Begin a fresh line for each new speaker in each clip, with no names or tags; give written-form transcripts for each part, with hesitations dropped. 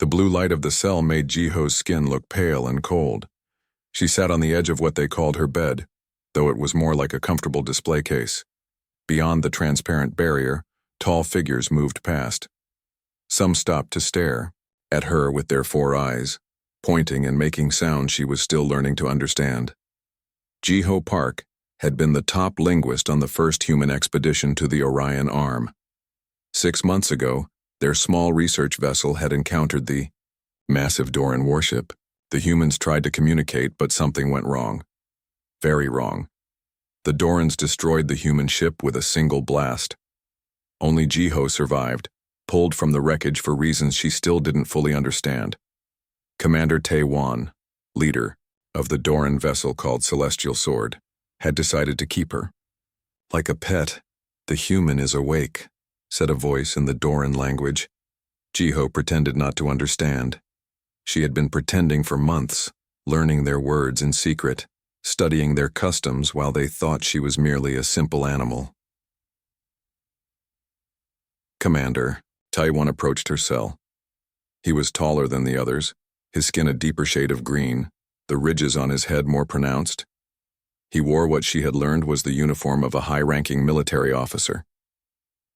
The blue light of the cell made Jiho's skin look pale and cold. She sat on the edge of what they called her bed, though it was more like a comfortable display case. Beyond the transparent barrier, tall figures moved past. Some stopped to stare at her with their 4 eyes, pointing and making sounds she was still learning to understand. Jiho Park had been the top linguist on the first human expedition to the Orion Arm. 6 months ago, their small research vessel had encountered the massive Doran warship. The humans tried to communicate, but something went wrong. Very wrong. The Dorans destroyed the human ship with a single blast. Only Jiho survived, pulled from the wreckage for reasons she still didn't fully understand. Commander Tae-wan, leader of the Doran vessel called Celestial Sword, had decided to keep her. Like a pet, the human is awake, said a voice in the Doran language. Jiho pretended not to understand. She had been pretending for months, learning their words in secret, studying their customs while they thought she was merely a simple animal. Commander, Taiwan approached her cell. He was taller than the others, his skin a deeper shade of green, the ridges on his head more pronounced. He wore what she had learned was the uniform of a high-ranking military officer.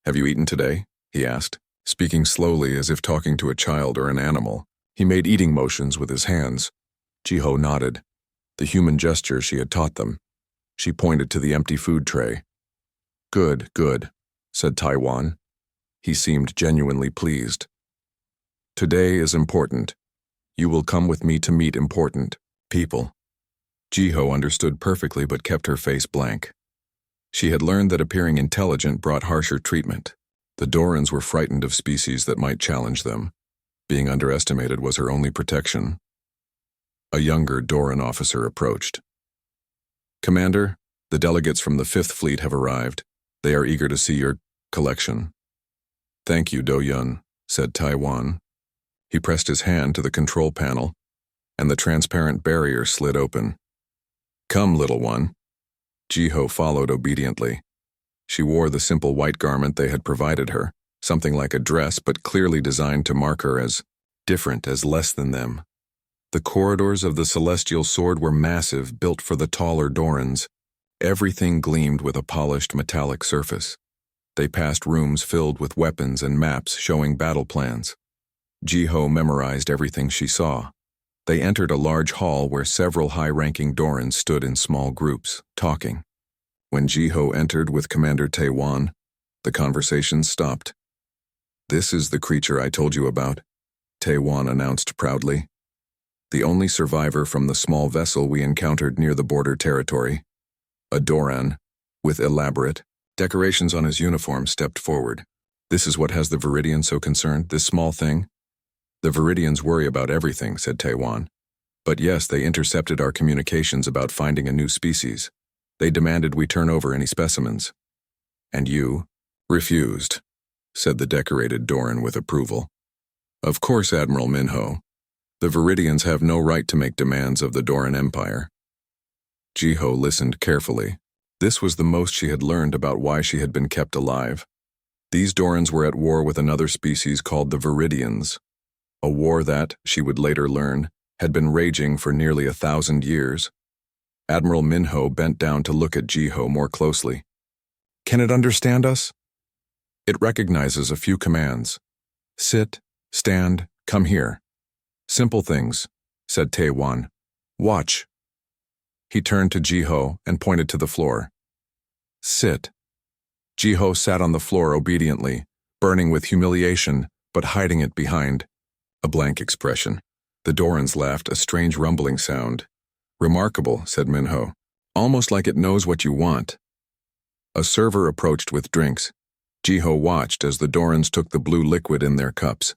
"Have you eaten today?" he asked, speaking slowly as if talking to a child or an animal. He made eating motions with his hands. Jiho nodded, the human gesture she had taught them. She pointed to the empty food tray. Good, said Taiwan. He seemed genuinely pleased. "Today is important. You will come with me to meet important people." Jiho understood perfectly but kept her face blank. She had learned that appearing intelligent brought harsher treatment. The Dorans were frightened of species that might challenge them. Being underestimated was her only protection. A younger Doran officer approached. "Commander, the delegates from the 5th Fleet have arrived. They are eager to see your collection." "Thank you, Do-yun," said Taiwan. He pressed his hand to the control panel, and the transparent barrier slid open. "Come, little one." Jiho followed obediently. She wore the simple white garment they had provided her, something like a dress but clearly designed to mark her as different, as less than them. The corridors of the Celestial Sword were massive, built for the taller Dorans. Everything gleamed with a polished metallic surface. They passed rooms filled with weapons and maps showing battle plans. Jiho memorized everything she saw. They entered a large hall where several high-ranking Dorans stood in small groups, talking. When Jiho entered with Commander Tae-wan, the conversation stopped. "This is the creature I told you about," Tae-wan announced proudly. "The only survivor from the small vessel we encountered near the border territory." A Doran, with elaborate decorations on his uniform, stepped forward. "This is what has the Viridian so concerned, this small thing?" "The Viridians worry about everything," said Tae-wan. "But yes, they intercepted our communications about finding a new species. They demanded we turn over any specimens." "And you?" "Refused," said the decorated Doran with approval. "Of course, Admiral Minho. The Viridians have no right to make demands of the Doran Empire." Jiho listened carefully. This was the most she had learned about why she had been kept alive. These Dorans were at war with another species called the Viridians. A war that, she would later learn, had been raging for nearly 1,000 years. Admiral Minho bent down to look at Jiho more closely. "Can it understand us?" "It recognizes a few commands. Sit, stand, come here. Simple things," said Tae-wan. "Watch." He turned to Jiho and pointed to the floor. "Sit." Jiho sat on the floor obediently, burning with humiliation, but hiding it behind a blank expression. The Dorans laughed, a strange rumbling sound. "Remarkable," said Minho. "Almost like it knows what you want." A server approached with drinks. Jiho watched as the Dorans took the blue liquid in their cups.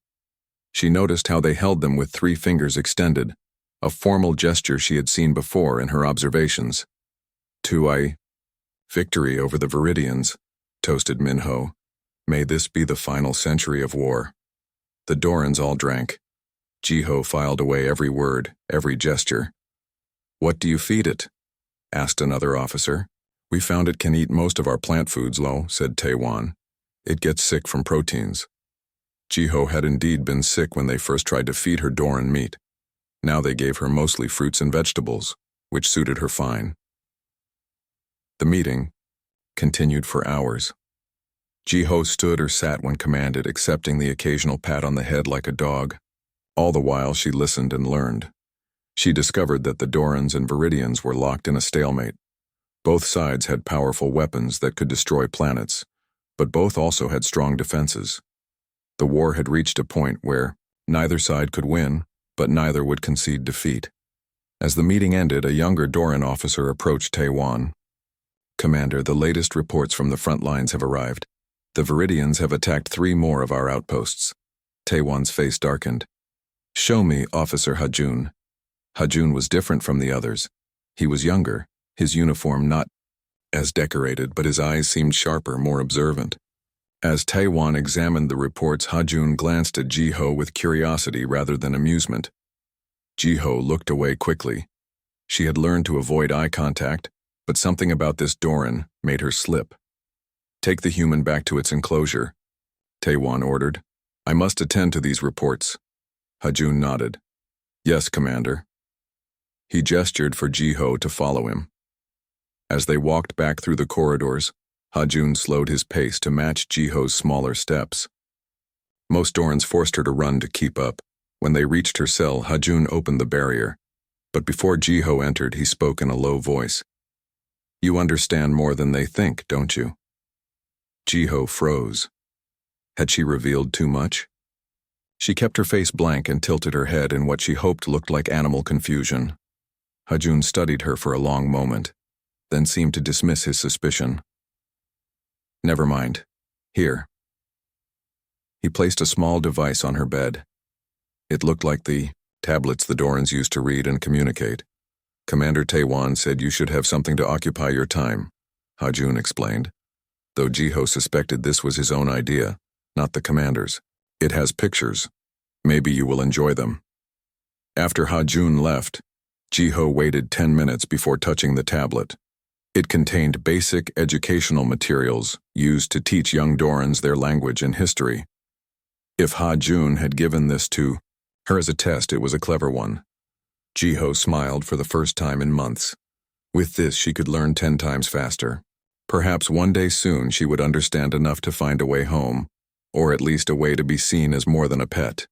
She noticed how they held them with 3 fingers extended, a formal gesture she had seen before in her observations. Victory over the Viridians," toasted Minho. "May this be the final century of war." The Dorans all drank. Jiho filed away every word, every gesture. "What do you feed it?" asked another officer. "We found it can eat most of our plant foods, Lo," said Tae-wan. "It gets sick from proteins." Jiho had indeed been sick when they first tried to feed her Doran meat. Now they gave her mostly fruits and vegetables, which suited her fine. The meeting continued for hours. Jiho stood or sat when commanded, accepting the occasional pat on the head like a dog. All the while she listened and learned. She discovered that the Dorans and Viridians were locked in a stalemate. Both sides had powerful weapons that could destroy planets, but both also had strong defenses. The war had reached a point where neither side could win, but neither would concede defeat. As the meeting ended, a younger Doran officer approached Taiwan. "Commander, the latest reports from the front lines have arrived. The Viridians have attacked 3 more of our outposts." Taiwan's face darkened. "Show me, Officer Hajun." Hajun was different from the others. He was younger, his uniform not as decorated, but his eyes seemed sharper, more observant. As Taiwan examined the reports, Hajun glanced at Jiho with curiosity rather than amusement. Jiho looked away quickly. She had learned to avoid eye contact, but something about this Doran made her slip. "Take the human back to its enclosure," Taiwan ordered. "I must attend to these reports." Hajun nodded. "Yes, Commander." He gestured for Jiho to follow him. As they walked back through the corridors, Hajun slowed his pace to match Jiho's smaller steps. Most Dorans forced her to run to keep up. When they reached her cell, Hajun opened the barrier. But before Jiho entered, he spoke in a low voice. "You understand more than they think, don't you?" Jiho froze. Had she revealed too much? She kept her face blank and tilted her head in what she hoped looked like animal confusion. Hajun studied her for a long moment, then seemed to dismiss his suspicion. "Never mind. Here." He placed a small device on her bed. It looked like the tablets the Dorans used to read and communicate. "Commander Taiwan said you should have something to occupy your time," Hajun explained, though Jiho suspected this was his own idea, not the commander's. "It has pictures. Maybe you will enjoy them." After Hajun left, Jiho waited 10 minutes before touching the tablet. It contained basic educational materials used to teach young Dorans their language and history. If Hajun had given this to her as a test, it was a clever one. Jiho smiled for the first time in months. With this, she could learn 10 times faster. Perhaps one day soon she would understand enough to find a way home, or at least a way to be seen as more than a pet.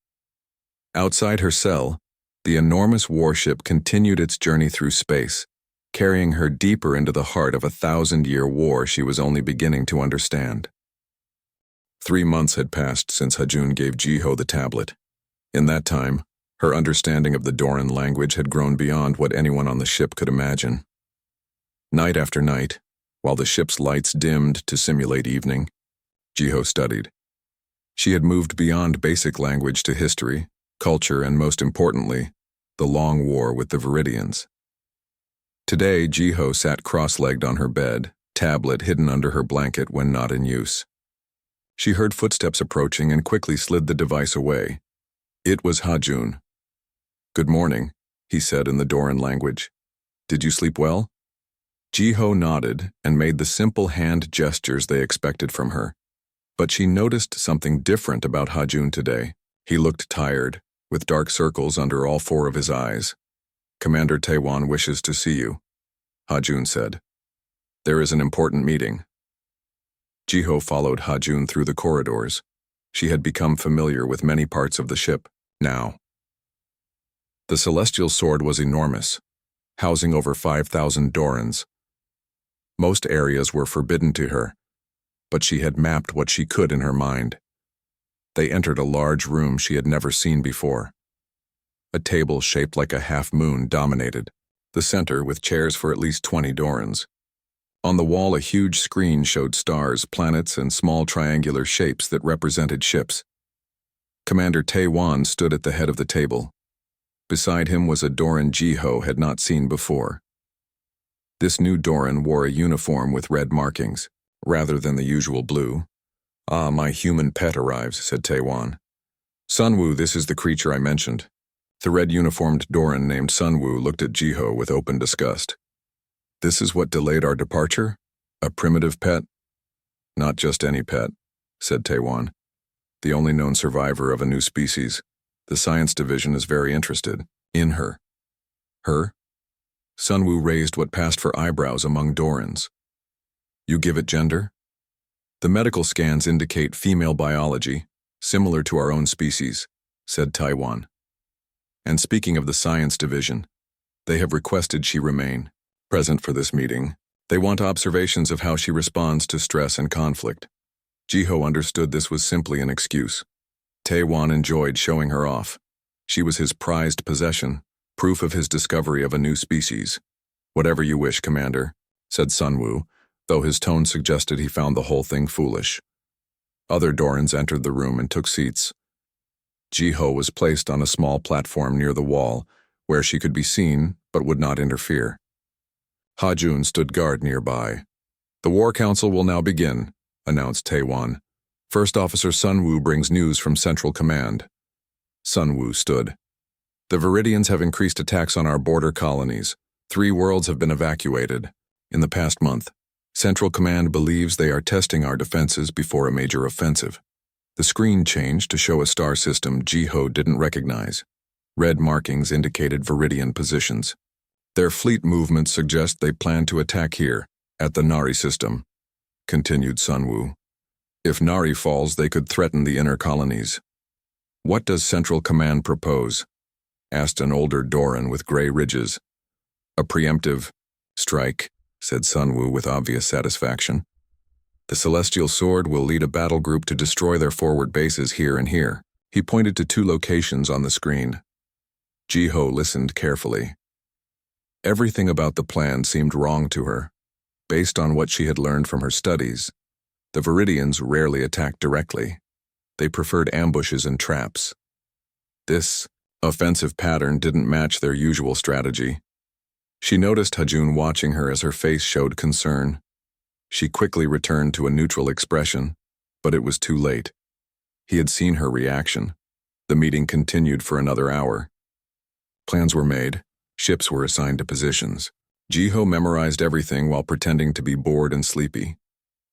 Outside her cell, the enormous warship continued its journey through space, carrying her deeper into the heart of a 1,000-year war she was only beginning to understand. 3 months had passed since Hajun gave Jiho the tablet. In that time, her understanding of the Doran language had grown beyond what anyone on the ship could imagine. Night after night, while the ship's lights dimmed to simulate evening, Jiho studied. She had moved beyond basic language to history, culture, and most importantly, the long war with the Viridians. Today, Jiho sat cross-legged on her bed, tablet hidden under her blanket when not in use. She heard footsteps approaching and quickly slid the device away. It was Hajun. "Good morning," he said in the Doran language. "Did you sleep well?" Jiho nodded and made the simple hand gestures they expected from her. But she noticed something different about Hajun today. He looked tired, with dark circles under all 4 of his eyes. "Commander Taiwan wishes to see you," Hajun said. "There is an important meeting." Jiho followed Hajun through the corridors. She had become familiar with many parts of the ship, now. The celestial sword was enormous, housing over 5,000 Dorans. Most areas were forbidden to her, but she had mapped what she could in her mind. They entered a large room she had never seen before. A table shaped like a half-moon dominated the center, with chairs for at least 20 Dorans. On the wall, a huge screen showed stars, planets, and small triangular shapes that represented ships. Commander Taiwan stood at the head of the table. Beside him was a Doran Jiho had not seen before. This new Doran wore a uniform with red markings, rather than the usual blue. "Ah, my human pet arrives," said Taiwan. "Sunwoo, this is the creature I mentioned." The red-uniformed Doran named Sunwoo looked at Jiho with open disgust. "This is what delayed our departure? A primitive pet?" "Not just any pet," said Taiwan. the only known survivor of a new species. The science division is very interested in her. Her? Sunwoo raised what passed for eyebrows among Dorans. You give it gender? The medical scans indicate female biology, similar to our own species, said Taiwan. And speaking of the science division, they have requested she remain present for this meeting. They want observations of how she responds to stress and conflict. Jiho understood this was simply an excuse. Taiwan enjoyed showing her off. She was his prized possession, proof of his discovery of a new species. Whatever you wish, Commander, said Sunwoo, though his tone suggested he found the whole thing foolish. Other Dorans entered the room and took seats. Jiho was placed on a small platform near the wall, where she could be seen but would not interfere. Ha-jun stood guard nearby. The War Council will now begin, announced Taiwan. First Officer Sunwoo brings news from Central Command. Sunwoo stood. The Viridians have increased attacks on our border colonies. 3 worlds have been evacuated. In the past month, Central Command believes they are testing our defenses before a major offensive. The screen changed to show a star system Jiho didn't recognize. Red markings indicated Viridian positions. Their fleet movements suggest they plan to attack here, at the Nari system, continued Sunwoo. If Nari falls, they could threaten the inner colonies. What does Central Command propose? Asked an older Doran with gray ridges. A preemptive strike, said Sunwoo with obvious satisfaction. The Celestial Sword will lead a battle group to destroy their forward bases here and here. He pointed to 2 locations on the screen. Jiho listened carefully. Everything about the plan seemed wrong to her. Based on what she had learned from her studies, the Viridians rarely attacked directly. They preferred ambushes and traps. This offensive pattern didn't match their usual strategy. She noticed Ha-jun watching her as her face showed concern. She quickly returned to a neutral expression, but it was too late. He had seen her reaction. The meeting continued for another hour. Plans were made. Ships were assigned to positions. Jiho memorized everything while pretending to be bored and sleepy.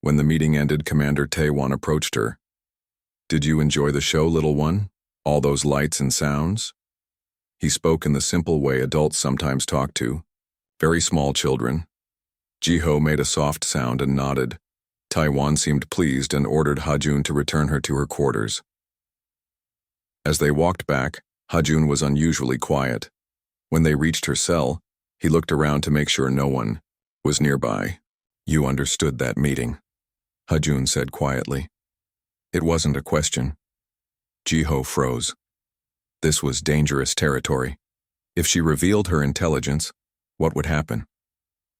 When the meeting ended, Commander Taiwan approached her. Did you enjoy the show, little one? All those lights and sounds? He spoke in the simple way adults sometimes talk to. Very small children. Jiho made a soft sound and nodded. Taiwan seemed pleased and ordered Ha-jun to return her to her quarters. As they walked back, Ha-jun was unusually quiet. When they reached her cell, he looked around to make sure no one was nearby. You understood that meeting, Ha-jun said quietly. It wasn't a question. Jiho froze. This was dangerous territory. If she revealed her intelligence, what would happen?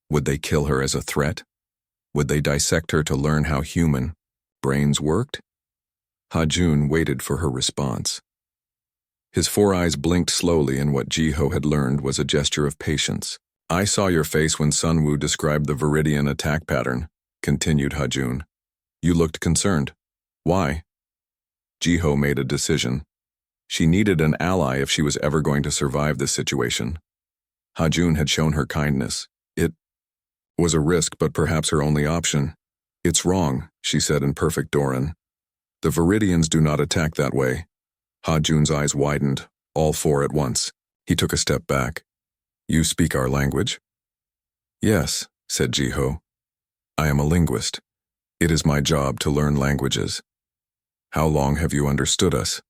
Would they kill her as a threat? Would they dissect her to learn how human brains worked? Ha-jun waited for her response. His 4 eyes blinked slowly, and what Jiho had learned was a gesture of patience. I saw your face when Sunwoo described the Viridian attack pattern, continued Ha-jun. You looked concerned. Why? Jiho made a decision. She needed an ally if she was ever going to survive this situation. Ha-jun had shown her kindness. It was a risk, but perhaps her only option. It's wrong, she said in perfect Doran. The Viridians do not attack that way. Ha-jun's eyes widened, all 4 at once. He took a step back. You speak our language? Yes, said Jiho. I am a linguist. It is my job to learn languages. How long have you understood us?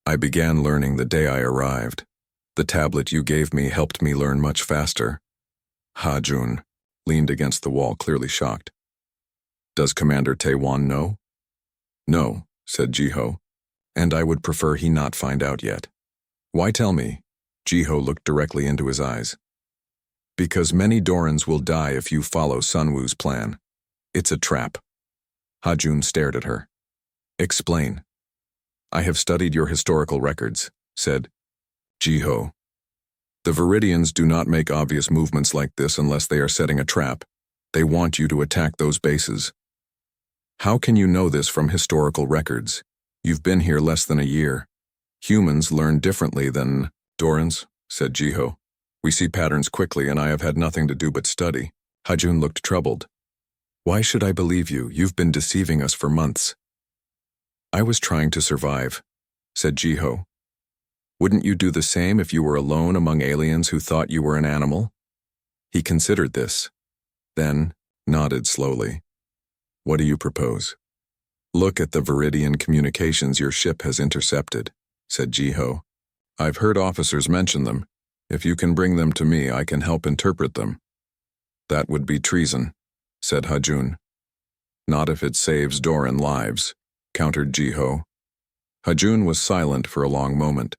I began learning the day I arrived. The tablet you gave me helped me learn much faster. Ha-jun leaned against the wall, clearly shocked. Does Commander Taiwan know? No, said Jiho. And I would prefer he not find out yet. Why tell me? Jiho looked directly into his eyes. Because many Dorans will die if you follow Sunwoo's plan. It's a trap. Ha-jun stared at her. Explain. I have studied your historical records, said Jiho. The Viridians do not make obvious movements like this unless they are setting a trap. They want you to attack those bases. How can you know this from historical records? You've been here less than a year. Humans learn differently than Dorans, said Jiho. We see patterns quickly, and I have had nothing to do but study. Ha-jun looked troubled. Why should I believe you? You've been deceiving us for months. I was trying to survive, said Jiho. Wouldn't you do the same if you were alone among aliens who thought you were an animal? He considered this, then nodded slowly. What do you propose? Look at the Viridian communications your ship has intercepted, said Jiho. I've heard officers mention them. If you can bring them to me, I can help interpret them. That would be treason, said Hajun. Not if it saves Doran lives, countered Jiho. Hajun was silent for a long moment.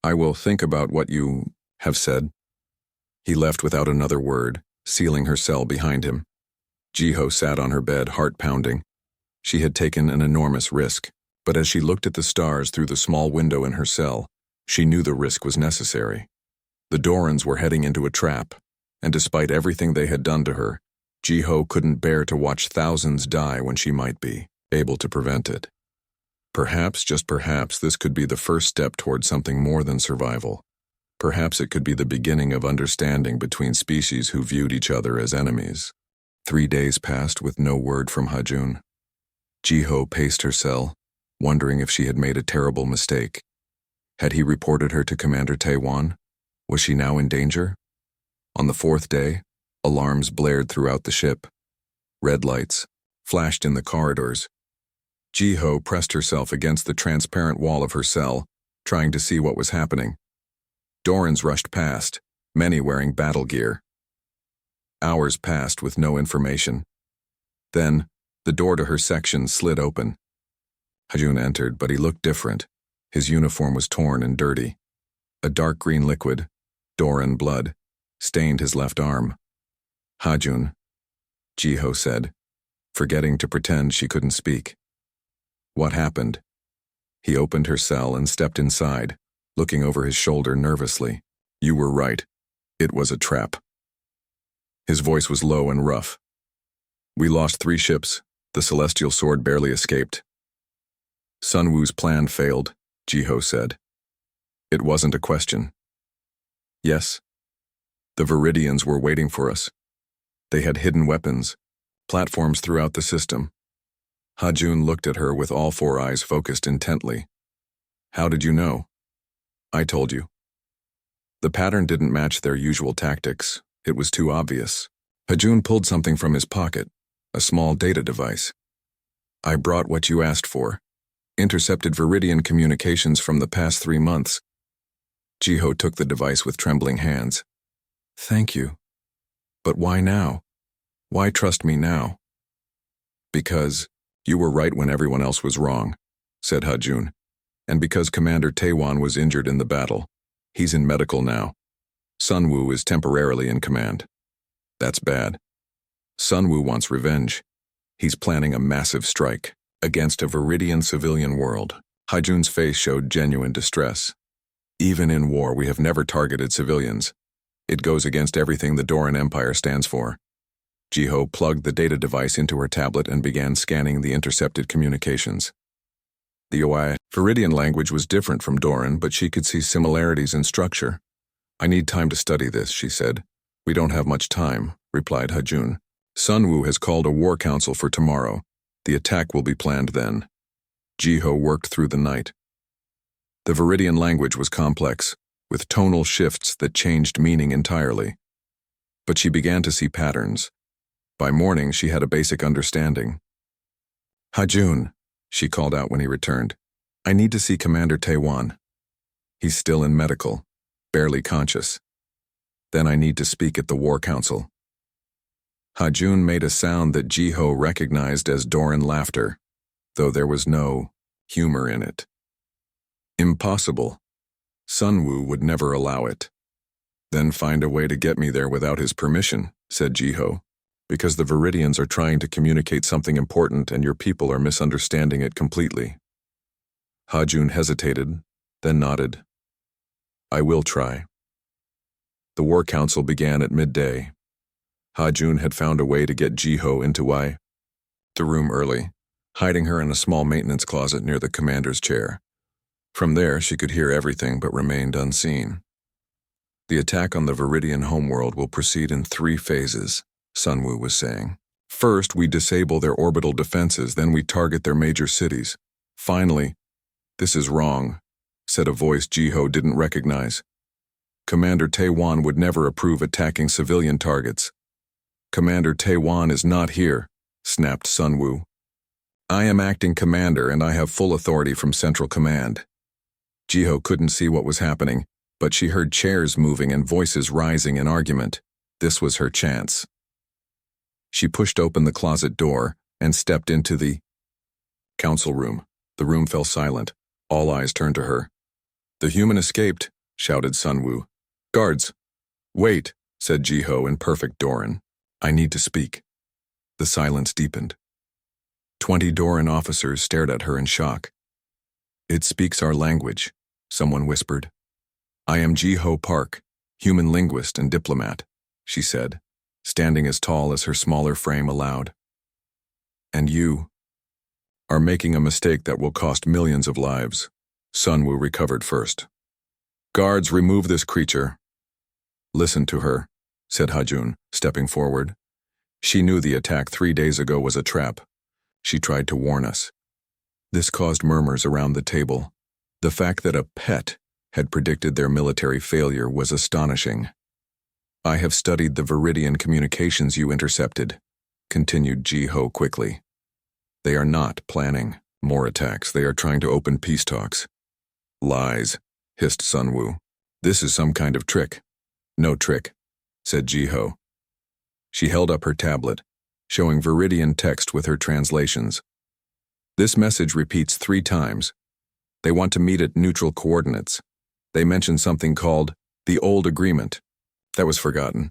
I will think about what you have said. He left without another word, sealing her cell behind him. Jiho sat on her bed, heart pounding. She had taken an enormous risk, but as she looked at the stars through the small window in her cell, she knew the risk was necessary. The Dorans were heading into a trap, and despite everything they had done to her, Jiho couldn't bear to watch thousands die when she might be able to prevent it. Perhaps, just perhaps, this could be the first step toward something more than survival. Perhaps it could be the beginning of understanding between species who viewed each other as enemies. 3 days passed with no word from Hajun. Jiho paced her cell, wondering if she had made a terrible mistake. Had he reported her to Commander Taewan? Was she now in danger? On the 4th day, alarms blared throughout the ship. Red lights flashed in the corridors. Jiho pressed herself against the transparent wall of her cell, trying to see what was happening. Dorans rushed past, many wearing battle gear. Hours passed with no information. Then, the door to her section slid open. Hajun entered, but he looked different. His uniform was torn and dirty. A dark green liquid, Doran blood, stained his left arm. Hajun, Jiho said, forgetting to pretend she couldn't speak. What happened? He opened her cell and stepped inside, looking over his shoulder nervously. You were right. It was a trap. His voice was low and rough. We lost 3 ships. The Celestial Sword barely escaped. Sun Wu's plan failed, Jiho said. It wasn't a question. Yes. The Viridians were waiting for us. They had hidden weapons, platforms throughout the system. Hajun looked at her with all 4 eyes focused intently. How did you know? I told you. The pattern didn't match their usual tactics. It was too obvious. Hajun pulled something from his pocket, a small data device. I brought what you asked for. Intercepted Viridian communications from the past 3 months. Jiho took the device with trembling hands. Thank you. But why now? Why trust me now? Because you were right when everyone else was wrong, said Hajun. And because Commander Taewan was injured in the battle. He's in medical now. Sun Wu is temporarily in command. That's bad. Sun Wu wants revenge. He's planning a massive strike against a Viridian civilian world. Hajun's face showed genuine distress. Even in war, we have never targeted civilians. It goes against everything the Doran Empire stands for. Jiho plugged the data device into her tablet and began scanning the intercepted communications. The HFY Viridian language was different from Doran, but she could see similarities in structure. I need time to study this, she said. We don't have much time, replied Hajun. Sun Wu has called a war council for tomorrow. The attack will be planned then. Jiho worked through the night. The Viridian language was complex, with tonal shifts that changed meaning entirely. But she began to see patterns. By morning, she had a basic understanding. Hajun, she called out when he returned. I need to see Commander Taewan. He's still in medical, barely conscious. Then I need to speak at the War Council. Hajun made a sound that Jiho recognized as Doran laughter, though there was no humor in it. Impossible. Sun Wu would never allow it. Then find a way to get me there without his permission, said Jiho, because the Viridians are trying to communicate something important and your people are misunderstanding it completely. Hajun hesitated, then nodded. I will try. The War Council began at midday. Hajun had found a way to get Jiho into the room early, hiding her in a small maintenance closet near the commander's chair. From there, she could hear everything but remained unseen. The attack on the Viridian homeworld will proceed in 3 phases, Sun Wu was saying. First, we disable their orbital defenses, then we target their major cities. Finally, "This is wrong," said a voice Jiho didn't recognize. "Commander Taewan would never approve attacking civilian targets." "Commander Taewan is not here," snapped Sunwoo. "I am acting commander and I have full authority from Central Command." Jiho couldn't see what was happening, but she heard chairs moving and voices rising in argument. This was her chance. She pushed open the closet door and stepped into the council room. The room fell silent. All eyes turned to her. "The human escaped," shouted Sunwoo. "Guards!" "Wait," said Jiho in perfect Doran. "I need to speak." The silence deepened. 20 Doran officers stared at her in shock. "It speaks our language," someone whispered. "I am Jiho Park, human linguist and diplomat," she said, standing as tall as her smaller frame allowed. "And you are making a mistake that will cost millions of lives." Sunwoo recovered first. "Guards, remove this creature." "Listen to her," said Hajun, stepping forward. "She knew the attack 3 days ago was a trap. She tried to warn us." This caused murmurs around the table. The fact that a pet had predicted their military failure was astonishing. "I have studied the Viridian communications you intercepted," continued Jiho quickly. "They are not planning more attacks. They are trying to open peace talks." "Lies," hissed Sunwoo. "This is some kind of trick." "No trick," said Jiho. She held up her tablet, showing Viridian text with her translations. "This message repeats 3 times. They want to meet at neutral coordinates. They mention something called the Old Agreement. That was forgotten."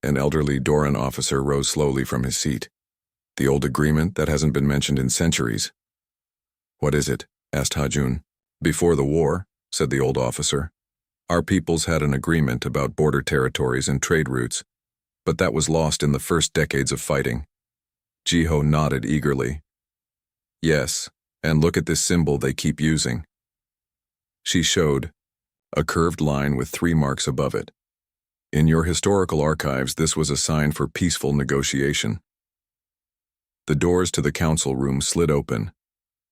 An elderly Doran officer rose slowly from his seat. "The Old Agreement that hasn't been mentioned in centuries." "What is it?" asked Hajun. "Before the war," said the old officer, "our peoples had an agreement about border territories and trade routes, but that was lost in the first decades of fighting." Jiho nodded eagerly. "Yes, and look at this symbol they keep using." She showed a curved line with 3 marks above it. "In your historical archives, this was a sign for peaceful negotiation." The doors to the council room slid open.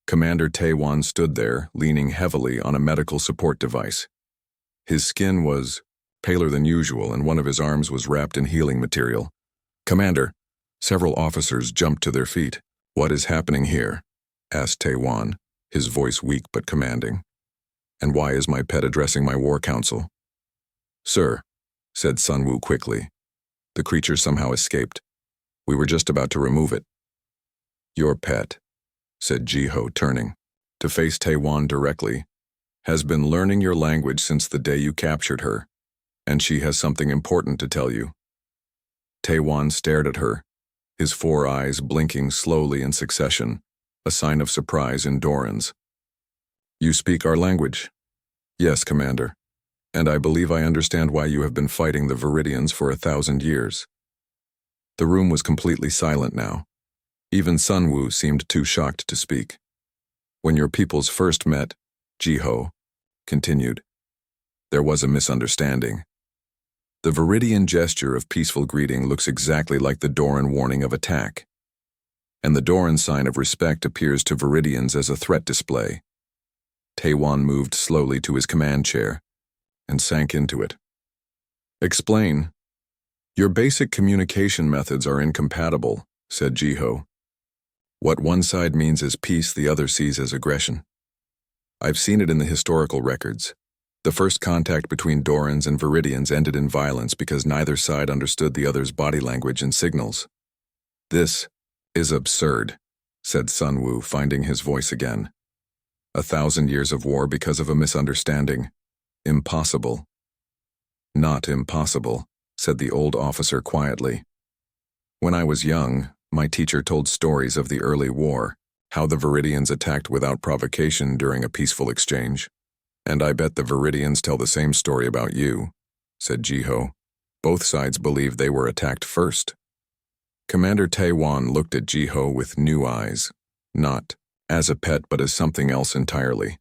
Commander Taewan stood there, leaning heavily on a medical support device. His skin was paler than usual, and one of his arms was wrapped in healing material. "Commander!" Several officers jumped to their feet. "What is happening here?" asked Taewan, his voice weak but commanding. "And why is my pet addressing my war council?" "Sir," said Sunwoo quickly. "The creature somehow escaped. We were just about to remove it." "Your pet," said Jiho, turning to face Taewan directly, "has been learning your language since the day you captured her, and she has something important to tell you." Taewan stared at her, his 4 eyes blinking slowly in succession, a sign of surprise in Doran's. "You speak our language?" "Yes, Commander, and I believe I understand why you have been fighting the Viridians for 1,000 years." The room was completely silent now. Even Sunwoo seemed too shocked to speak. "When your peoples first met," Jiho continued, "there was a misunderstanding. The Viridian gesture of peaceful greeting looks exactly like the Doran warning of attack, and the Doran sign of respect appears to Viridians as a threat display." Taewan moved slowly to his command chair and sank into it. "Explain." "Your basic communication methods are incompatible," said Jiho. "What one side means as peace, the other sees as aggression. I've seen it in the historical records. The first contact between Dorans and Viridians ended in violence because neither side understood the other's body language and signals." "This is absurd," said Sunwoo, finding his voice again. 1,000 years of war because of a misunderstanding. Impossible." "Not impossible," said the old officer quietly. "When I was young, my teacher told stories of the early war, how the Viridians attacked without provocation during a peaceful exchange. And I bet the Viridians tell the same story about you," said Jiho. "Both sides believe they were attacked first." Commander Taewan looked at Jiho with new eyes, not as a pet but as something else entirely.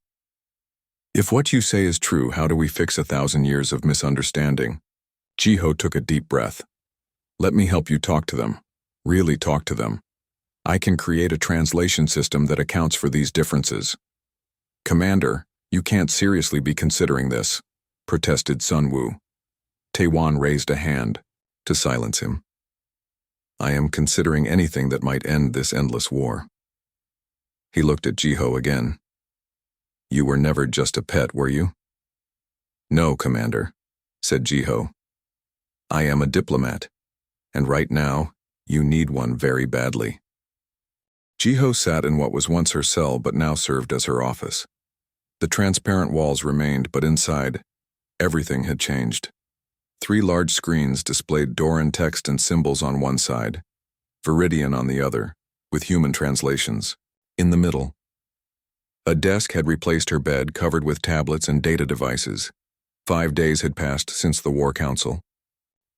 "If what you say is true, how do we fix 1,000 years of misunderstanding?" Jiho took a deep breath. "Let me help you talk to them. Really talk to them. I can create a translation system that accounts for these differences. Commander, you can't seriously be considering this, protested Sun Wu. Taewon raised a hand to silence him. I am considering anything that might end this endless war. He looked at Jiho again. You were never just a pet, were you? No, Commander, said Jiho. I am a diplomat, and right now, you need one very badly. Jiho sat in what was once her cell but now served as her office. The transparent walls remained, but inside, everything had changed. 3 large screens displayed Doran text and symbols on one side, Viridian on the other, with human translations. In the middle, a desk had replaced her bed, covered with tablets and data devices. 5 days had passed since the War Council.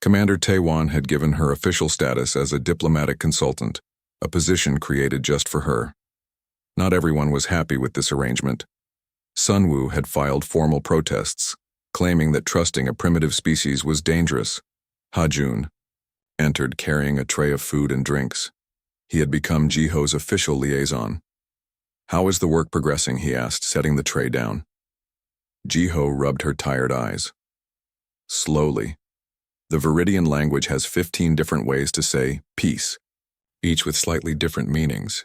Commander Taewon had given her official status as a diplomatic consultant, a position created just for her. Not everyone was happy with this arrangement. Sun Wu had filed formal protests, claiming that trusting a primitive species was dangerous. Ha-jun entered carrying a tray of food and drinks. He had become Jiho's official liaison. How is the work progressing, he asked, setting the tray down. Jiho rubbed her tired eyes. Slowly. The Viridian language has 15 different ways to say peace, each with slightly different meanings,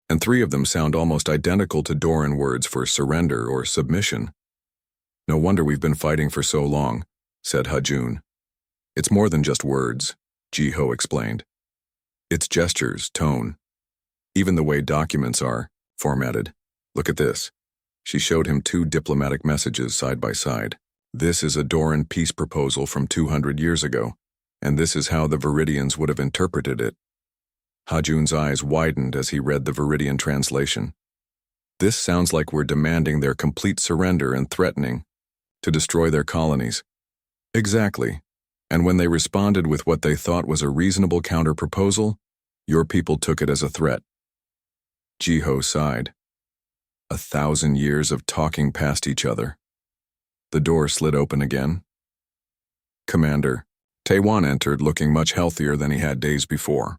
and 3 of them sound almost identical to Doran words for surrender or submission. No wonder we've been fighting for so long, said Ha-jun. It's more than just words, Jiho explained. It's gestures, tone, even the way documents are formatted. Look at this. She showed him 2 diplomatic messages side by side. This is a Doran peace proposal from 200 years ago, and this is how the Viridians would have interpreted it. Ha-jun's eyes widened as he read the Viridian translation. This sounds like we're demanding their complete surrender and threatening to destroy their colonies. Exactly. And when they responded with what they thought was a reasonable counter-proposal, your people took it as a threat. Jiho sighed. 1,000 years of talking past each other. The door slid open again. Commander, Taewon entered, looking much healthier than he had days before.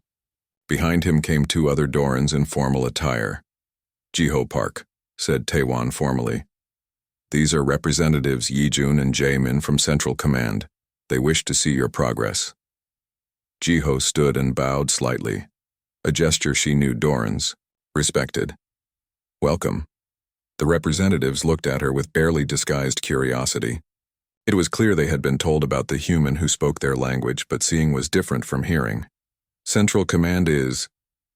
Behind him came 2 other Dorans in formal attire. Jiho Park, said Taewon formally. These are Representatives Yi-jun and Jae-min from Central Command. They wish to see your progress. Jiho stood and bowed slightly, a gesture she knew Doran's respected. Welcome. The representatives looked at her with barely disguised curiosity. It was clear they had been told about the human who spoke their language, but seeing was different from hearing. Central Command is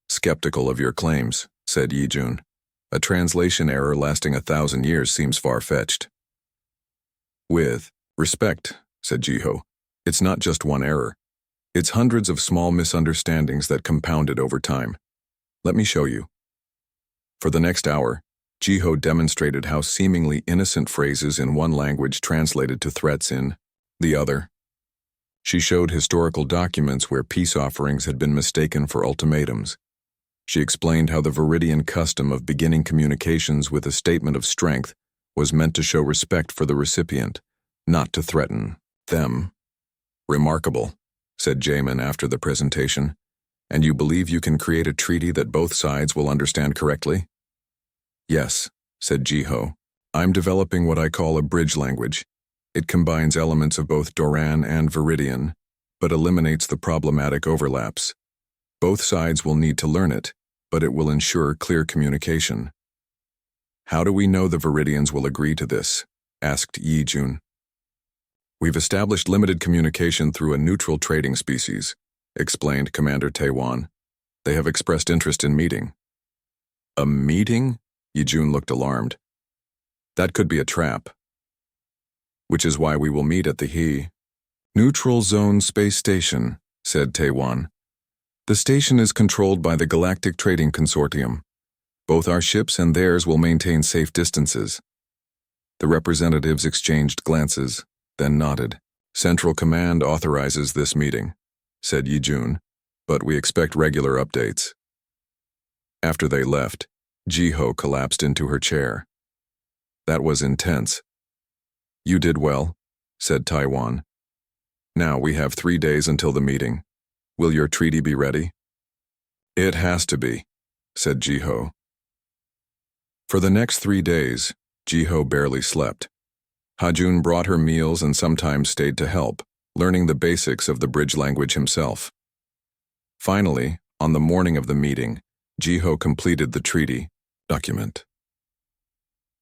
skeptical of your claims, said Yi-jun. A translation error lasting 1,000 years seems far-fetched. With respect, said Jiho, it's not just one error. It's hundreds of small misunderstandings that compounded over time. Let me show you. For the next hour, Jiho demonstrated how seemingly innocent phrases in one language translated to threats in the other. She showed historical documents where peace offerings had been mistaken for ultimatums. She explained how the Viridian custom of beginning communications with a statement of strength was meant to show respect for the recipient, not to threaten them. Remarkable, said Jae-min after the presentation. And you believe you can create a treaty that both sides will understand correctly? Yes, said Jiho. I'm developing what I call a bridge language. It combines elements of both Doran and Viridian, but eliminates the problematic overlaps. Both sides will need to learn it, but it will ensure clear communication. How do we know the Viridians will agree to this? Asked Yi-jun. We've established limited communication through a neutral trading species, explained Commander Taewon. They have expressed interest in meeting. A meeting? Yi-jun looked alarmed. That could be a trap. Which is why we will meet at the HFY Neutral Zone Space Station, said Taewon. The station is controlled by the Galactic Trading Consortium. Both our ships and theirs will maintain safe distances. The representatives exchanged glances, then nodded. Central Command authorizes this meeting, said Yi-jun, but we expect regular updates. After they left, Jiho collapsed into her chair. That was intense. You did well, said Taewon. Now we have 3 days until the meeting. Will your treaty be ready? It has to be, said Jiho. For the next 3 days, Jiho barely slept. Hajun brought her meals and sometimes stayed to help, learning the basics of the bridge language himself. Finally, on the morning of the meeting, Jiho completed the treaty document.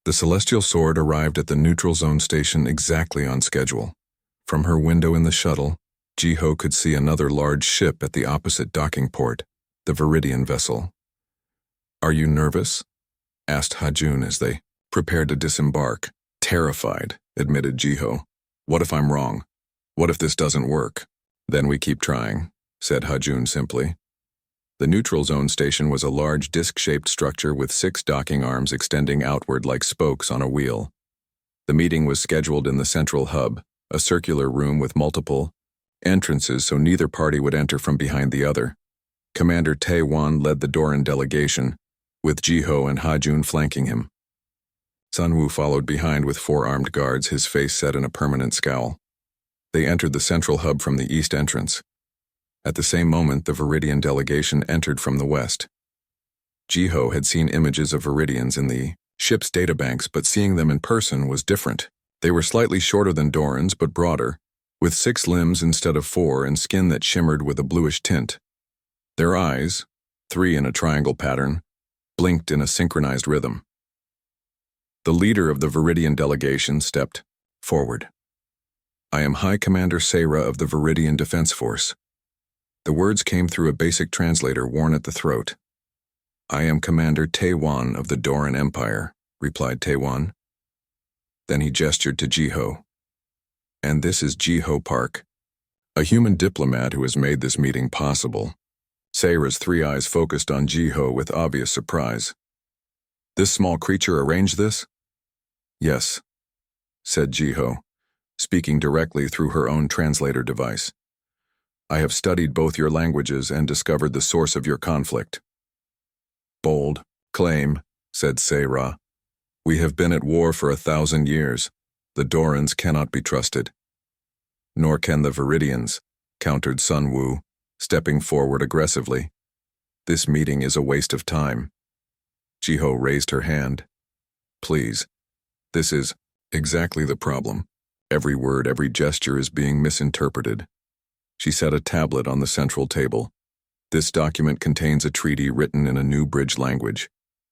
The Celestial Sword arrived at the neutral zone station exactly on schedule. From her window in the shuttle, Jiho could see another large ship at the opposite docking port, the Viridian vessel. "Are you nervous?" asked Hajun as they prepared to disembark. "Terrified," admitted Jiho. "What if I'm wrong? What if this doesn't work?" "Then we keep trying," said Hajun simply. The neutral zone station was a large disc-shaped structure with 6 docking arms extending outward like spokes on a wheel. The meeting was scheduled in the central hub, a circular room with multiple entrances so neither party would enter from behind the other. Commander Tae-wan led the Doran delegation, with Jiho and Hajun flanking him. Sunwoo followed behind with 4 armed guards, his face set in a permanent scowl. They entered the central hub from the east entrance. At the same moment, the Viridian delegation entered from the west. Jiho had seen images of Viridians in the ship's databanks, but seeing them in person was different. They were slightly shorter than Dorans, but broader, with 6 limbs instead of 4 and skin that shimmered with a bluish tint. Their eyes, 3 in a triangle pattern, blinked in a synchronized rhythm. The leader of the Viridian delegation stepped forward. "I am High Commander Seira of the Viridian Defense Force." The words came through a basic translator worn at the throat. "I am Commander Tae-wan of the Doran Empire," replied Tae-wan. Then he gestured to Jiho. "And this is Jiho Park, a human diplomat who has made this meeting possible." Seira's 3 eyes focused on Jiho with obvious surprise. "This small creature arranged this?" "Yes," said Jiho, speaking directly through her own translator device. "I have studied both your languages and discovered the source of your conflict." "Bold claim," said Seira. "We have been at war for 1,000 years. The Dorans cannot be trusted." "Nor can the Viridians," countered Sunwoo, stepping forward aggressively. "This meeting is a waste of time." Jiho raised her hand. "Please, this is exactly the problem. Every word, every gesture is being misinterpreted." She set a tablet on the central table. "This document contains a treaty written in a new bridge language.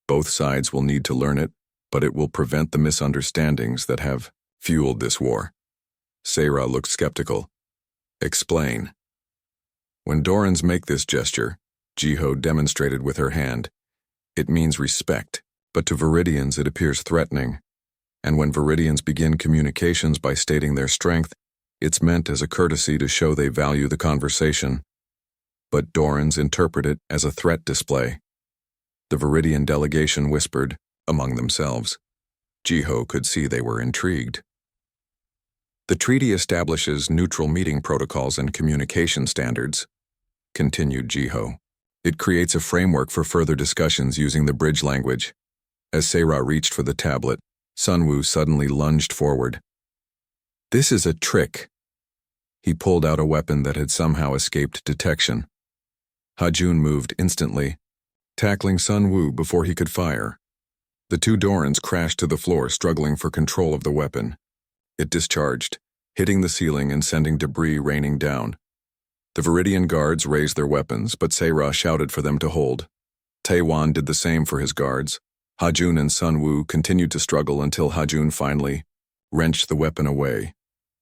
Both sides will need to learn it, but it will prevent the misunderstandings that have fueled this war." Seira looked skeptical. "Explain." "When Dorans make this gesture," Jiho demonstrated with her hand, "it means respect, but to Viridians it appears threatening. And when Viridians begin communications by stating their strength, it's meant as a courtesy to show they value the conversation. But Dorans interpret it as a threat display." The Viridian delegation whispered among themselves. Jiho could see they were intrigued. "The treaty establishes neutral meeting protocols and communication standards," continued Jiho. "It creates a framework for further discussions using the bridge language." As Seira reached for the tablet, Sunwoo suddenly lunged forward. "This is a trick." He pulled out a weapon that had somehow escaped detection. Hajun moved instantly, tackling Sunwoo before he could fire. The 2 Dorans crashed to the floor, struggling for control of the weapon. It discharged, hitting the ceiling and sending debris raining down. The Viridian guards raised their weapons, but Seira shouted for them to hold. Tae-wan did the same for his guards. Hajun and Sunwoo continued to struggle until Hajun finally wrenched the weapon away.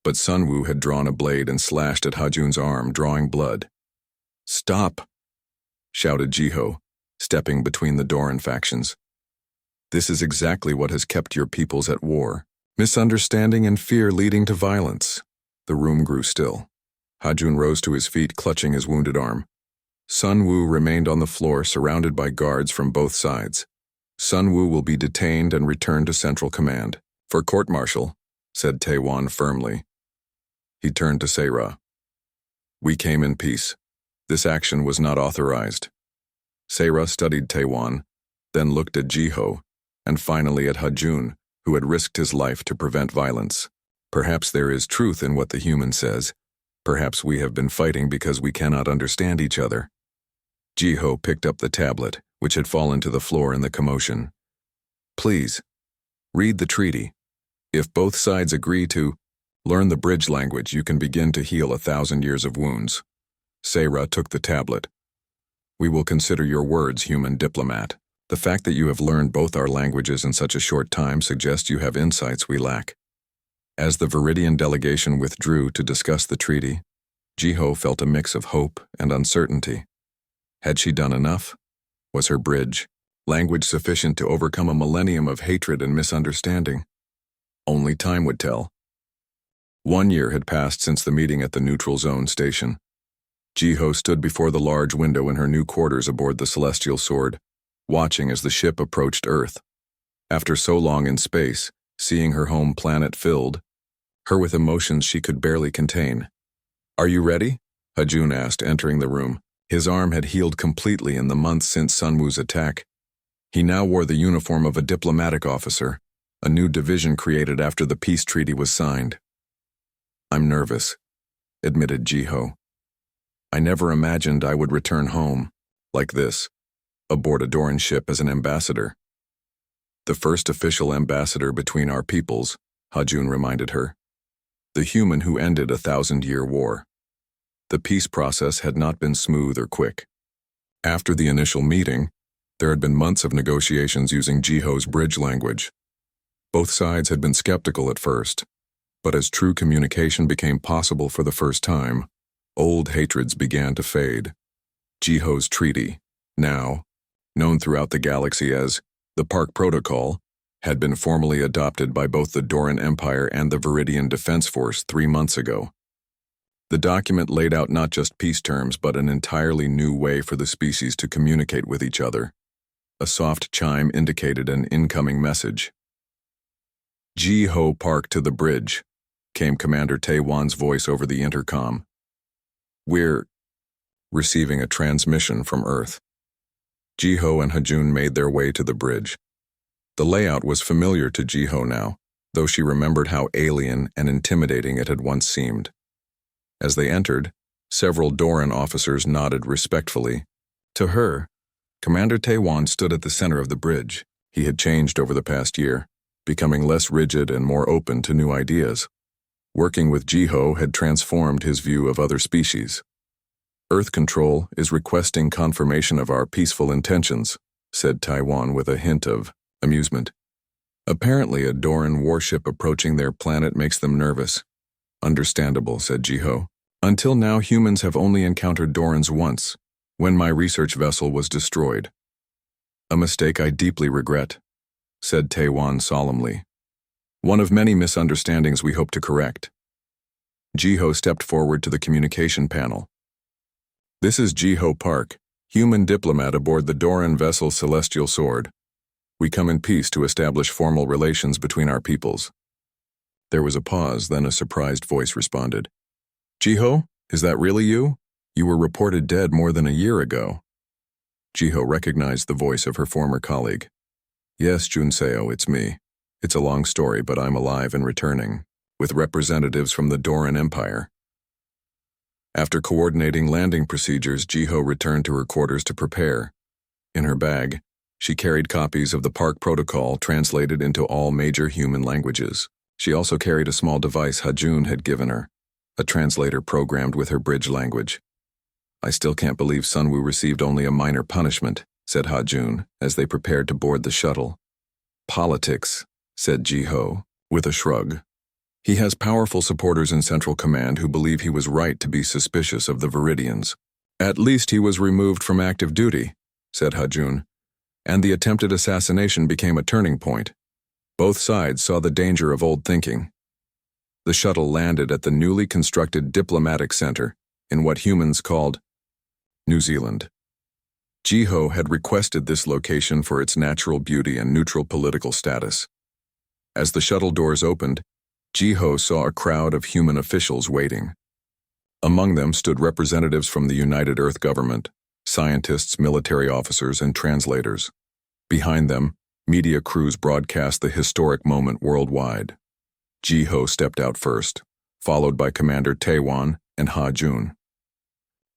But Sunwoo had drawn a blade and slashed at Hajun's arm, drawing blood. "Stop!" shouted Jiho, stepping between the Doran factions. "This is exactly what has kept your peoples at war. Misunderstanding and fear leading to violence." The room grew still. Hajun rose to his feet, clutching his wounded arm. Sunwoo remained on the floor, surrounded by guards from both sides. "Sunwoo will be detained and returned to Central Command for court-martial," said Tae-wan firmly. He turned to Seira. "We came in peace. This action was not authorized." Seira studied Tae-wan, then looked at Jiho, and finally at Hajun, who had risked his life to prevent violence. "Perhaps there is truth in what the human says. Perhaps we have been fighting because we cannot understand each other." Jiho picked up the tablet, which had fallen to the floor in the commotion. Please, read the treaty. If both sides agree to learn the bridge language, you can begin to heal 1,000 years of wounds. Seira took the tablet. We will consider your words, human diplomat. The fact that you have learned both our languages in such a short time suggests you have insights we lack. As the Viridian delegation withdrew to discuss the treaty, Jiho felt a mix of hope and uncertainty. Had she done enough? Was her bridge language sufficient to overcome a millennium of hatred and misunderstanding? Only time would tell. 1 year had passed since the meeting at the neutral zone station. Jiho stood before the large window in her new quarters aboard the Celestial Sword, watching as the ship approached Earth. After so long in space, seeing her home planet filled her with emotions she could barely contain. Are you ready? Hajun asked, entering the room. His arm had healed completely in the months since Sunwoo's attack. He now wore the uniform of a diplomatic officer, a new division created after the peace treaty was signed. I'm nervous, admitted Jiho. I never imagined I would return home, like this, aboard a Doran ship as an ambassador. The first official ambassador between our peoples, Hajun reminded her. The human who ended a 1,000-year war. The peace process had not been smooth or quick. After the initial meeting, there had been months of negotiations using Jiho's bridge language. Both sides had been skeptical at first, but as true communication became possible for the first time, old hatreds began to fade. Jiho's treaty, now known throughout the galaxy as the Park Protocol, had been formally adopted by both the Doran Empire and the Viridian Defense Force 3 months ago. The document laid out not just peace terms but an entirely new way for the species to communicate with each other. A soft chime indicated an incoming message. Jiho Park to the bridge, came Commander Taewan's voice over the intercom. We're receiving a transmission from Earth. Jiho and Hajun made their way to the bridge. The layout was familiar to Jiho now, though she remembered how alien and intimidating it had once seemed. As they entered, several Doran officers nodded respectfully. To her, Commander Taewan stood at the center of the bridge. He had changed over the past year, becoming less rigid and more open to new ideas. Working with Jiho had transformed his view of other species. Earth Control is requesting confirmation of our peaceful intentions, said Taiwan with a hint of amusement. Apparently a Doran warship approaching their planet makes them nervous. Understandable, said Jiho. Until now, humans have only encountered Dorans once, when my research vessel was destroyed. A mistake I deeply regret, said Taewan solemnly. One of many misunderstandings we hope to correct. Jiho stepped forward to the communication panel. This is Jiho Park, human diplomat aboard the Doran vessel Celestial Sword. We come in peace to establish formal relations between our peoples. There was a pause, then a surprised voice responded. Jiho, is that really you? You were reported dead more than a year ago. Jiho recognized the voice of her former colleague. Yes, Junseo, it's me. It's a long story, but I'm alive and returning, with representatives from the Doran Empire. After coordinating landing procedures, Jiho returned to her quarters to prepare. In her bag, she carried copies of the Park Protocol translated into all major human languages. She also carried a small device Hajun had given her, a translator programmed with her bridge language. I still can't believe Sunwoo received only a minor punishment, said Hajun, as they prepared to board the shuttle. Politics, said Jiho, with a shrug. He has powerful supporters in Central Command who believe he was right to be suspicious of the Viridians. At least he was removed from active duty, said Hajun, and the attempted assassination became a turning point. Both sides saw the danger of old thinking. The shuttle landed at the newly constructed diplomatic center in what humans called New Zealand. Jiho had requested this location for its natural beauty and neutral political status. As the shuttle doors opened, Jiho saw a crowd of human officials waiting. Among them stood representatives from the United Earth government, scientists, military officers, and translators. Behind them, media crews broadcast the historic moment worldwide. Jiho stepped out first, followed by Commander Taewan and Ha Jun.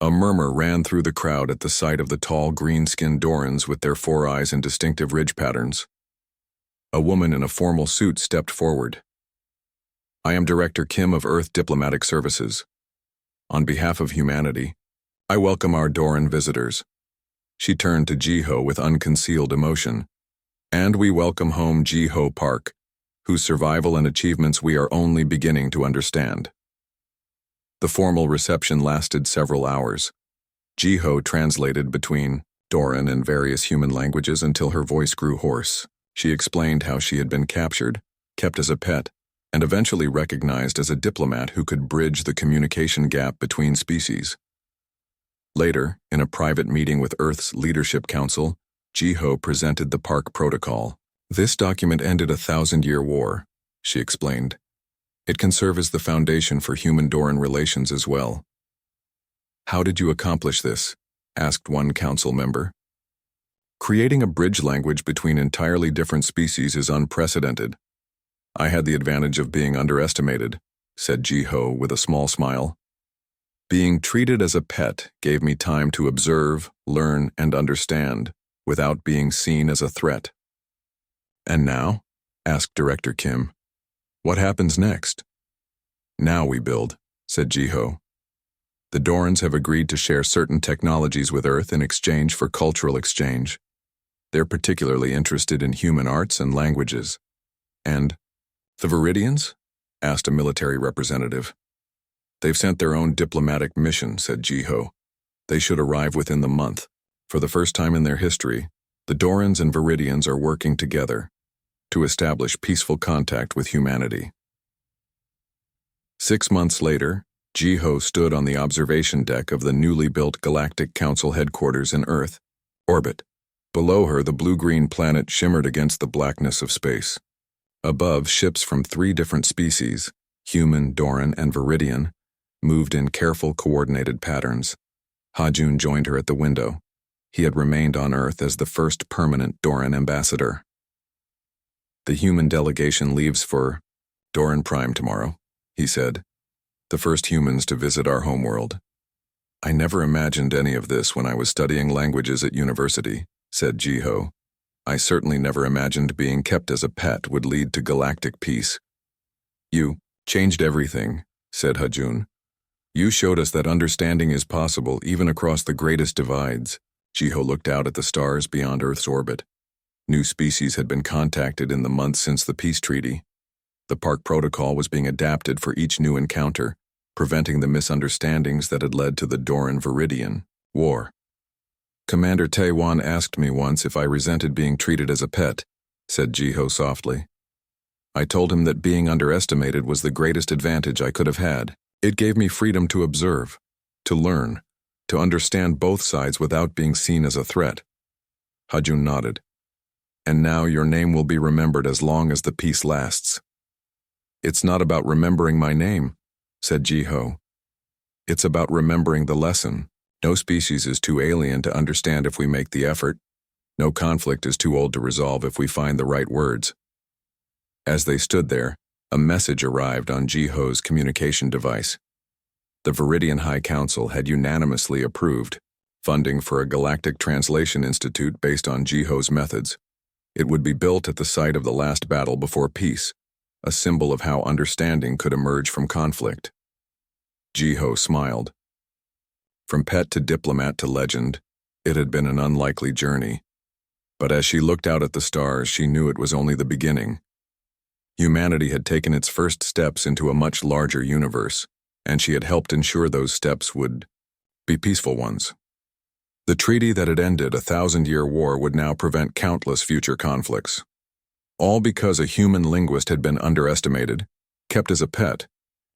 A murmur ran through the crowd at the sight of the tall, green-skinned Dorans with their 4 eyes and distinctive ridge patterns. A woman in a formal suit stepped forward. "I am Director Kim of Earth Diplomatic Services. On behalf of humanity, I welcome our Doran visitors." She turned to Jiho with unconcealed emotion. "And we welcome home Jiho Park, whose survival and achievements we are only beginning to understand." The formal reception lasted several hours. Jiho translated between Doran and various human languages until her voice grew hoarse. She explained how she had been captured, kept as a pet, and eventually recognized as a diplomat who could bridge the communication gap between species. Later, in a private meeting with Earth's Leadership Council, Jiho presented the park protocol. "This document ended a 1,000-year war," she explained. "It can serve as the foundation for human-Doran relations as well." "How did you accomplish this?" asked one council member. "Creating a bridge language between entirely different species is unprecedented. I had the advantage of being underestimated," said Jiho with a small smile. "Being treated as a pet gave me time to observe, learn, and understand without being seen as a threat." "And now?" asked Director Kim. "What happens next?" "Now we build," said Jiho. "The Dorans have agreed to share certain technologies with Earth in exchange for cultural exchange. They're particularly interested in human arts and languages." "And the Viridians?" asked a military representative. "They've sent their own diplomatic mission," said Jiho. "They should arrive within the month. For the first time in their history, the Dorans and Viridians are working together to establish peaceful contact with humanity." 6 months later, Jiho stood on the observation deck of the newly built Galactic Council headquarters in Earth orbit. Below her, the blue-green planet shimmered against the blackness of space. Above, ships from 3 different species, human, Doran, and Viridian, moved in careful, coordinated patterns. Hajun joined her at the window. He had remained on Earth as the first permanent Doran ambassador. "The human delegation leaves for Doran Prime tomorrow," he said. "The first humans to visit our homeworld." "I never imagined any of this when I was studying languages at university," said Jiho. "I certainly never imagined being kept as a pet would lead to galactic peace." "You changed everything," said Hajun. "You showed us that understanding is possible even across the greatest divides." Jiho looked out at the stars beyond Earth's orbit. New species had been contacted in the months since the peace treaty. The park protocol was being adapted for each new encounter, preventing the misunderstandings that had led to the Doran-Viridian war. "Commander Taewan asked me once if I resented being treated as a pet," said Jiho softly. "I told him that being underestimated was the greatest advantage I could have had. It gave me freedom to observe, to learn, to understand both sides without being seen as a threat." Hajun nodded. "And now your name will be remembered as long as the peace lasts." "It's not about remembering my name," said Jiho. "It's about remembering the lesson. No species is too alien to understand if we make the effort. No conflict is too old to resolve if we find the right words." As they stood there, a message arrived on Jiho's communication device. The Viridian High Council had unanimously approved funding for a galactic translation institute based on Jiho's methods. It would be built at the site of the last battle before peace, a symbol of how understanding could emerge from conflict. Jiho smiled. From pet to diplomat to legend, it had been an unlikely journey. But as she looked out at the stars, she knew it was only the beginning. Humanity had taken its first steps into a much larger universe, and she had helped ensure those steps would be peaceful ones. The treaty that had ended a 1,000-year war would now prevent countless future conflicts. All because a human linguist had been underestimated, kept as a pet,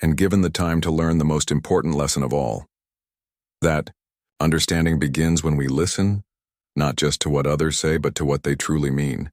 and given the time to learn the most important lesson of all. That understanding begins when we listen, not just to what others say, but to what they truly mean.